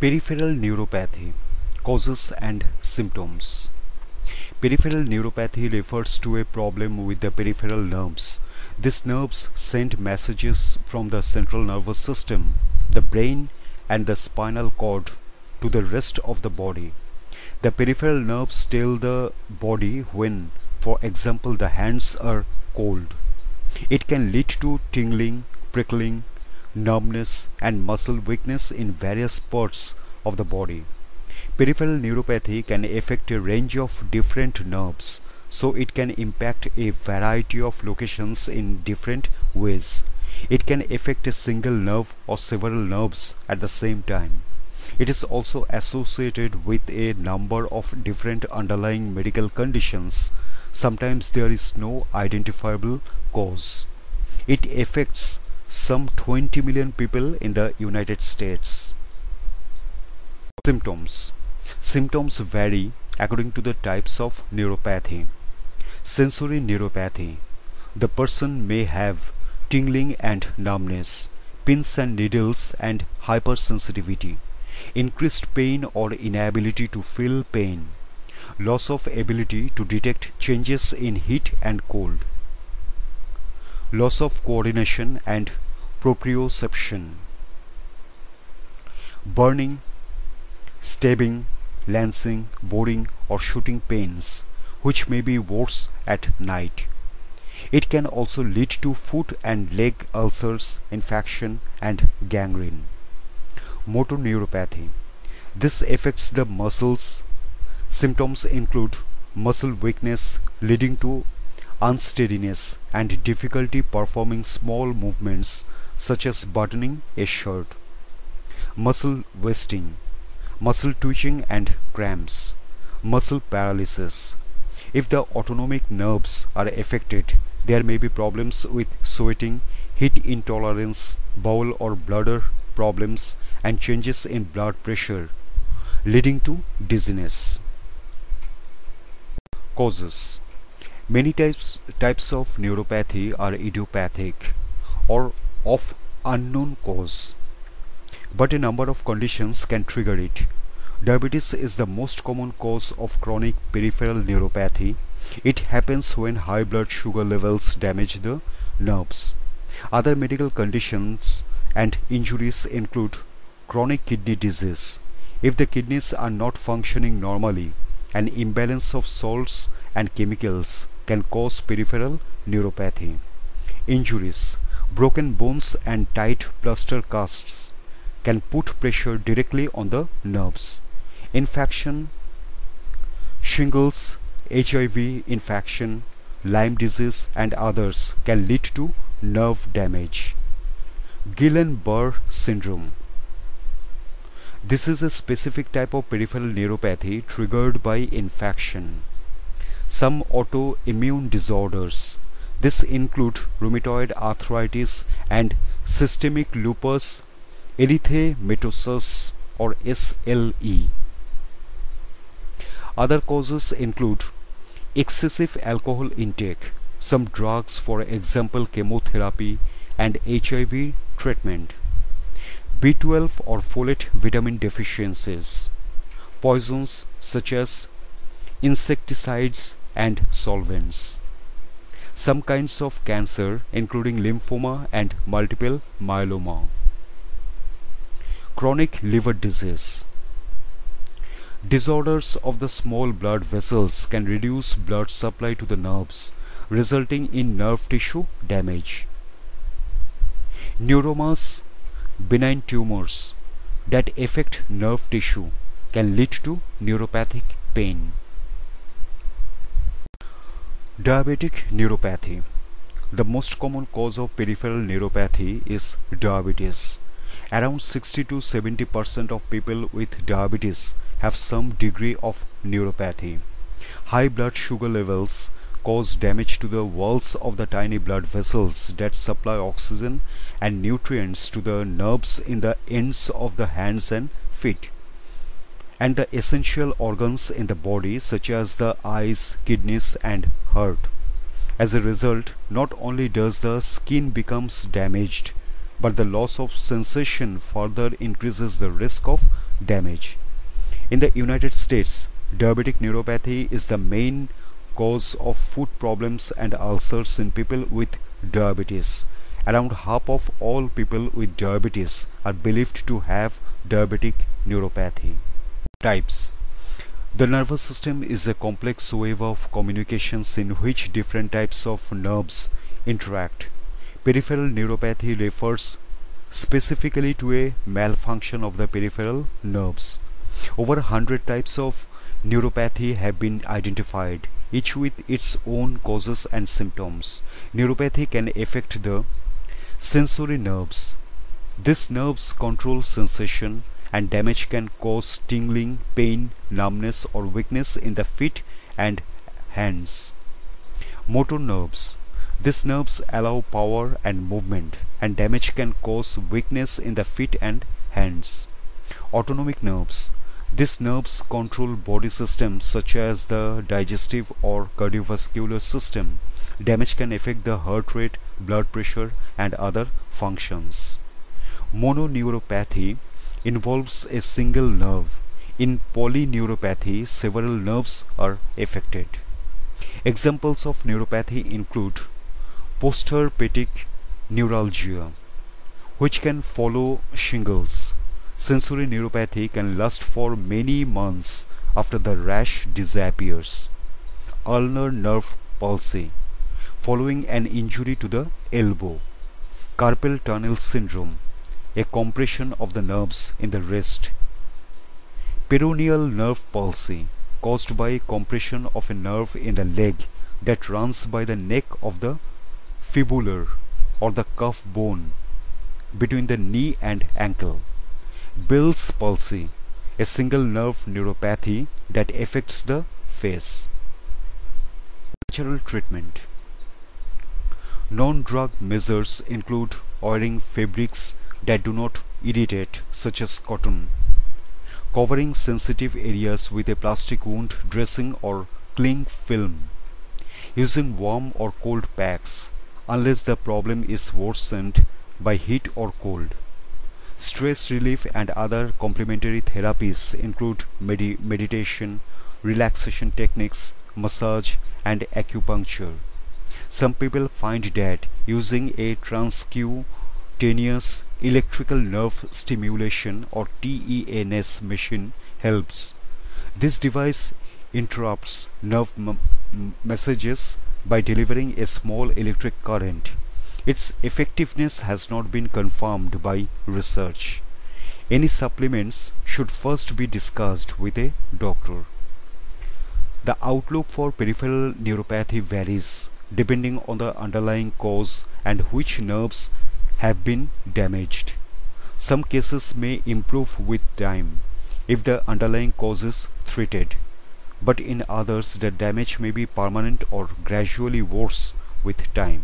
Peripheral neuropathy, causes and symptoms. Peripheral neuropathy refers to a problem with the peripheral nerves. These nerves send messages from the central nervous system, the brain, and the spinal cord to the rest of the body. The peripheral nerves tell the body when, for example, the hands are cold. It can lead to tingling, prickling, numbness, and muscle weakness in various parts of the body. Peripheral neuropathy can affect a range of different nerves, so it can impact a variety of locations in different ways. It can affect a single nerve or several nerves at the same time. It is also associated with a number of different underlying medical conditions. Sometimes there is no identifiable cause. It affects some 20 million people in the United States. Symptoms. Symptoms vary according to the types of neuropathy. Sensory neuropathy. The person may have tingling and numbness, pins and needles and hypersensitivity, increased pain or inability to feel pain, loss of ability to detect changes in heat and cold, loss of coordination and proprioception, burning, stabbing, lancing, boring or shooting pains, which may be worse at night. It can also lead to foot and leg ulcers, infection and gangrene. Motor neuropathy. This affects the muscles. Symptoms include muscle weakness leading to unsteadiness and difficulty performing small movements such as buttoning a shirt, muscle wasting, muscle twitching and cramps, muscle paralysis. If the autonomic nerves are affected, there may be problems with sweating, heat intolerance, bowel or bladder problems, and changes in blood pressure, leading to dizziness. Causes. Many types of neuropathy are idiopathic or of unknown cause, but a number of conditions can trigger it. Diabetes is the most common cause of chronic peripheral neuropathy. It happens when high blood sugar levels damage the nerves. Other medical conditions and injuries include chronic kidney disease. If the kidneys are not functioning normally, an imbalance of salts and chemicals can cause peripheral neuropathy. Injuries, broken bones and tight plaster casts can put pressure directly on the nerves. Infection, shingles, HIV infection, Lyme disease and others can lead to nerve damage. Guillain-Barré syndrome. This is a specific type of peripheral neuropathy triggered by infection. Some autoimmune disorders. This include rheumatoid arthritis and systemic lupus erythematosus or SLE. Other causes include excessive alcohol intake, some drugs, for example chemotherapy and HIV treatment, B12 or folate vitamin deficiencies, poisons such as insecticides and solvents, some kinds of cancer including lymphoma and multiple myeloma, chronic liver disease. Disorders of the small blood vessels can reduce blood supply to the nerves, resulting in nerve tissue damage. Neuromas, benign tumors that affect nerve tissue, can lead to neuropathic pain. Diabetic neuropathy. The most common cause of peripheral neuropathy is diabetes. Around 60 to 70% of people with diabetes have some degree of neuropathy. High blood sugar levels cause damage to the walls of the tiny blood vessels that supply oxygen and nutrients to the nerves in the ends of the hands and feet, and the essential organs in the body such as the eyes, kidneys and heart. As a result, not only does the skin becomes damaged, but the loss of sensation further increases the risk of damage. In the United States, diabetic neuropathy is the main cause of food problems and ulcers in people with diabetes. Around half of all people with diabetes are believed to have diabetic neuropathy. Types. The nervous system is a complex web of communications in which different types of nerves interact. Peripheral neuropathy refers specifically to a malfunction of the peripheral nerves. Over 100 types of neuropathy have been identified, each with its own causes and symptoms. Neuropathy can affect the sensory nerves. These nerves control sensation, and damage can cause tingling, pain, numbness, or weakness in the feet and hands. Motor nerves. These nerves allow power and movement, and damage can cause weakness in the feet and hands. Autonomic nerves. These nerves control body systems such as the digestive or cardiovascular system. Damage can affect the heart rate, blood pressure, and other functions. Mononeuropathy involves a single nerve. In polyneuropathy, several nerves are affected. Examples of neuropathy include postherpetic neuralgia, which can follow shingles. Sensory neuropathy can last for many months after the rash disappears. Ulnar nerve palsy, following an injury to the elbow. Carpal tunnel syndrome, a compression of the nerves in the wrist. Peroneal nerve palsy, caused by compression of a nerve in the leg that runs by the neck of the fibular or the cuff bone between the knee and ankle. Bell's palsy, a single nerve neuropathy that affects the face. Natural treatment. Non-drug measures include wearing fabrics that do not irritate, such as cotton, covering sensitive areas with a plastic wound dressing or cling film, using warm or cold packs unless the problem is worsened by heat or cold. Stress relief and other complementary therapies include meditation, relaxation techniques, massage, and acupuncture. Some people find that using a transcutaneous electrical nerve stimulation or TENS machine helps. This device interrupts nerve messages by delivering a small electric current. Its effectiveness has not been confirmed by research. Any supplements should first be discussed with a doctor. The outlook for peripheral neuropathy varies depending on the underlying cause and which nerves have been damaged. Some cases may improve with time if the underlying cause is treated, but in others the damage may be permanent or gradually worse with time.